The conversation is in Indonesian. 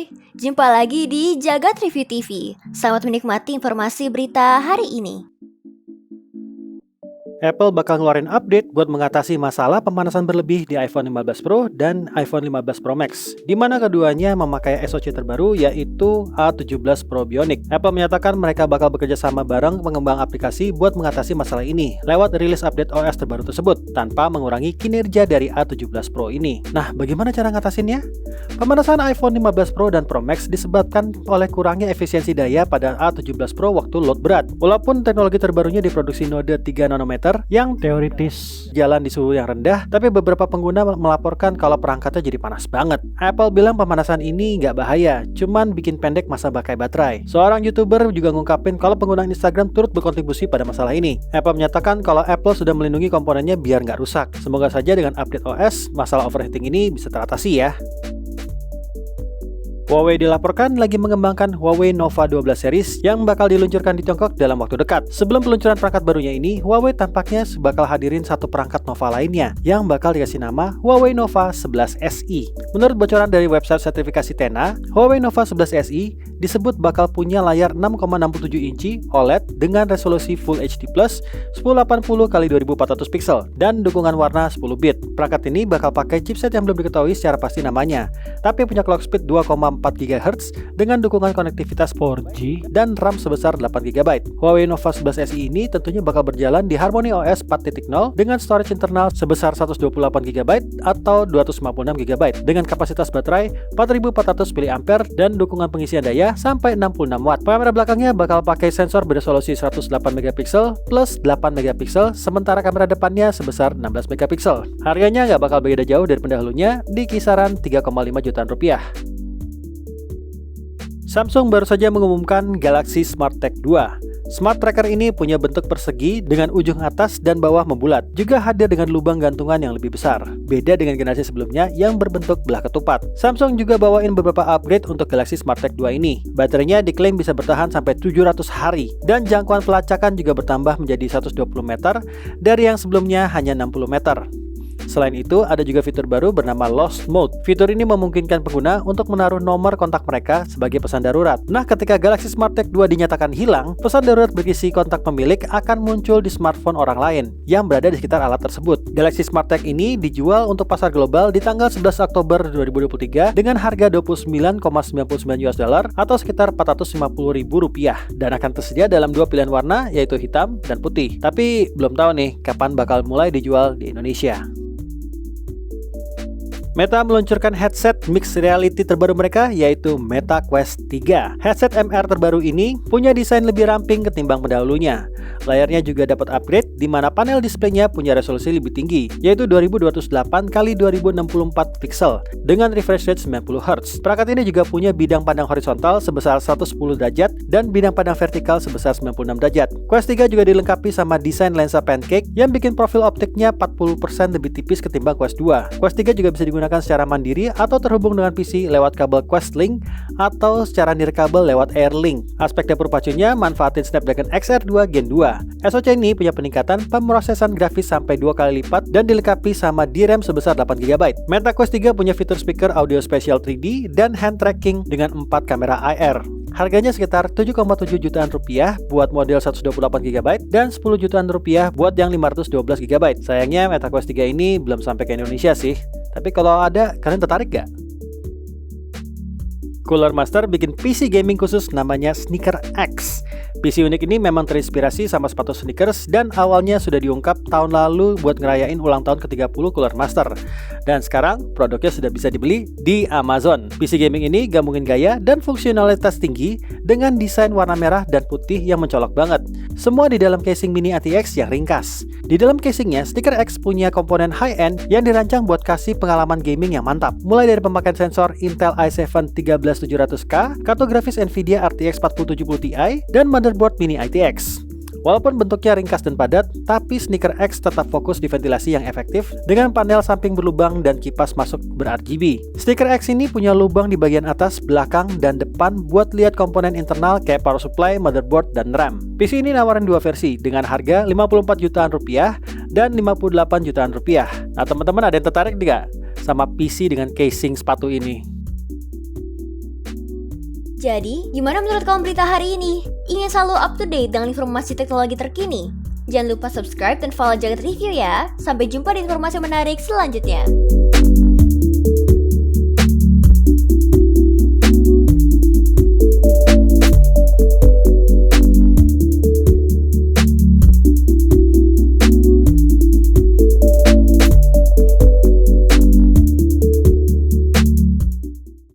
Hai, jumpa lagi di Jagat Review TV. Selamat menikmati informasi berita hari ini. Apple bakal ngeluarin update buat mengatasi masalah pemanasan berlebih di iPhone 15 Pro dan iPhone 15 Pro Max, di mana keduanya memakai SoC terbaru yaitu A17 Pro Bionic. Apple menyatakan mereka bakal bekerja sama bareng pengembang aplikasi buat mengatasi masalah ini lewat rilis update OS terbaru tersebut tanpa mengurangi kinerja dari A17 Pro ini. Nah, bagaimana cara ngatasinnya? Pemanasan iPhone 15 Pro dan Pro Max disebabkan oleh kurangnya efisiensi daya pada A17 Pro waktu load berat. Walaupun teknologi terbarunya diproduksi node 3 nanometer yang teoritis jalan di suhu yang rendah, tapi beberapa pengguna melaporkan kalau perangkatnya jadi panas banget. Apple bilang pemanasan ini nggak bahaya, cuman bikin pendek masa pakai baterai. Seorang YouTuber juga ngungkapin kalau pengguna Instagram turut berkontribusi pada masalah ini. Apple menyatakan kalau Apple sudah melindungi komponennya biar nggak rusak. Semoga saja dengan update OS, masalah overheating ini bisa teratasi ya. Huawei dilaporkan lagi mengembangkan Huawei Nova 12 series yang bakal diluncurkan di Tiongkok dalam waktu dekat. Sebelum peluncuran perangkat barunya ini, Huawei tampaknya bakal hadirin satu perangkat Nova lainnya yang bakal dikasih nama Huawei Nova 11 SE. Menurut bocoran dari website sertifikasi TENA, Huawei Nova 11 SE disebut bakal punya layar 6,67 inci OLED dengan resolusi Full HD+, 1080x2400 pixel, dan dukungan warna 10 bit. Perangkat ini bakal pakai chipset yang belum diketahui secara pasti namanya, tapi punya clock speed 2,4 GHz dengan dukungan konektivitas 4G dan RAM sebesar 8 GB. Huawei Nova 11 SE ini tentunya bakal berjalan di Harmony OS 4.0 dengan storage internal sebesar 128 GB atau 256 GB dengan kapasitas baterai 4400 mAh dan dukungan pengisian daya sampai 66 Watt. Kamera belakangnya bakal pakai sensor beresolusi 108 MP plus 8 MP, sementara kamera depannya sebesar 16 MP. Harganya nggak bakal beda jauh dari pendahulunya di kisaran 3,5 jutaan rupiah. Samsung baru saja mengumumkan Galaxy Smart Tag 2. Smart Tracker ini punya bentuk persegi dengan ujung atas dan bawah membulat, juga hadir dengan lubang gantungan yang lebih besar. Beda dengan generasi sebelumnya yang berbentuk belah ketupat. Samsung juga bawain beberapa upgrade untuk Galaxy Smart Tag 2 ini. Baterainya diklaim bisa bertahan sampai 700 hari, dan jangkauan pelacakan juga bertambah menjadi 120 meter dari yang sebelumnya hanya 60 meter. Selain itu, ada juga fitur baru bernama Lost Mode. Fitur ini memungkinkan pengguna untuk menaruh nomor kontak mereka sebagai pesan darurat. Nah, ketika Galaxy Smart Tag 2 dinyatakan hilang, pesan darurat berisi kontak pemilik akan muncul di smartphone orang lain yang berada di sekitar alat tersebut. Galaxy Smart Tag ini dijual untuk pasar global di tanggal 11 Oktober 2023 dengan harga $29,99 atau sekitar Rp450.000 dan akan tersedia dalam dua pilihan warna, yaitu hitam dan putih. Tapi belum tahu nih kapan bakal mulai dijual di Indonesia. Meta meluncurkan headset mixed reality terbaru mereka, yaitu Meta Quest 3. Headset MR terbaru ini punya desain lebih ramping ketimbang pendahulunya. Layarnya juga dapat upgrade, di mana panel displaynya punya resolusi lebih tinggi, yaitu 2208x2064 pixel dengan refresh rate 90 Hz. Perangkat ini juga punya bidang pandang horizontal sebesar 110 derajat dan bidang pandang vertikal sebesar 96 derajat. Quest 3 juga dilengkapi sama desain lensa pancake yang bikin profil optiknya 40% lebih tipis ketimbang Quest 2. Quest 3 juga bisa digunakan secara mandiri atau terhubung dengan PC lewat kabel Quest Link atau secara nirkabel lewat Airlink. Aspek dapur pacunya manfaatin Snapdragon XR2 Gen 2. SoC ini punya peningkatan pemrosesan grafis sampai 2 kali lipat dan dilengkapi sama DRAM sebesar 8 GB. Meta Quest 3 punya fitur speaker audio spatial 3D dan hand tracking dengan 4 kamera IR. Harganya sekitar 7,7 jutaan rupiah buat model 128 GB dan 10 jutaan rupiah buat yang 512 GB. Sayangnya Meta Quest 3 ini belum sampai ke Indonesia sih. Tapi kalau ada, kalian tertarik gak? Cooler Master bikin PC gaming khusus namanya Sneaker X. PC unik ini memang terinspirasi sama sepatu sneakers dan awalnya sudah diungkap tahun lalu buat ngerayain ulang tahun ke-30 Cooler Master. Dan sekarang produknya sudah bisa dibeli di Amazon. PC gaming ini gabungin gaya dan fungsionalitas tinggi dengan desain warna merah dan putih yang mencolok banget. Semua di dalam casing mini ATX yang ringkas. Di dalam casingnya, Sneaker X punya komponen high-end yang dirancang buat kasih pengalaman gaming yang mantap. Mulai dari pemakaian sensor Intel i7 13700K, kartu grafis Nvidia RTX 4070 Ti, dan motherboard mini ITX. Walaupun bentuknya ringkas dan padat, tapi Sneaker X tetap fokus di ventilasi yang efektif dengan panel samping berlubang dan kipas masuk ber-RGB. Sneaker X ini punya lubang di bagian atas, belakang, dan depan buat lihat komponen internal kayak power supply, motherboard, dan RAM. PC ini nawarin dua versi dengan harga 54 jutaan rupiah dan 58 jutaan rupiah. Nah, teman-teman ada yang tertarik nggak sama PC dengan casing sepatu ini? Jadi, gimana menurut kamu berita hari ini? Ingin selalu up to date dengan informasi teknologi terkini? Jangan lupa subscribe dan follow Jagat Review ya. Sampai jumpa di informasi menarik selanjutnya.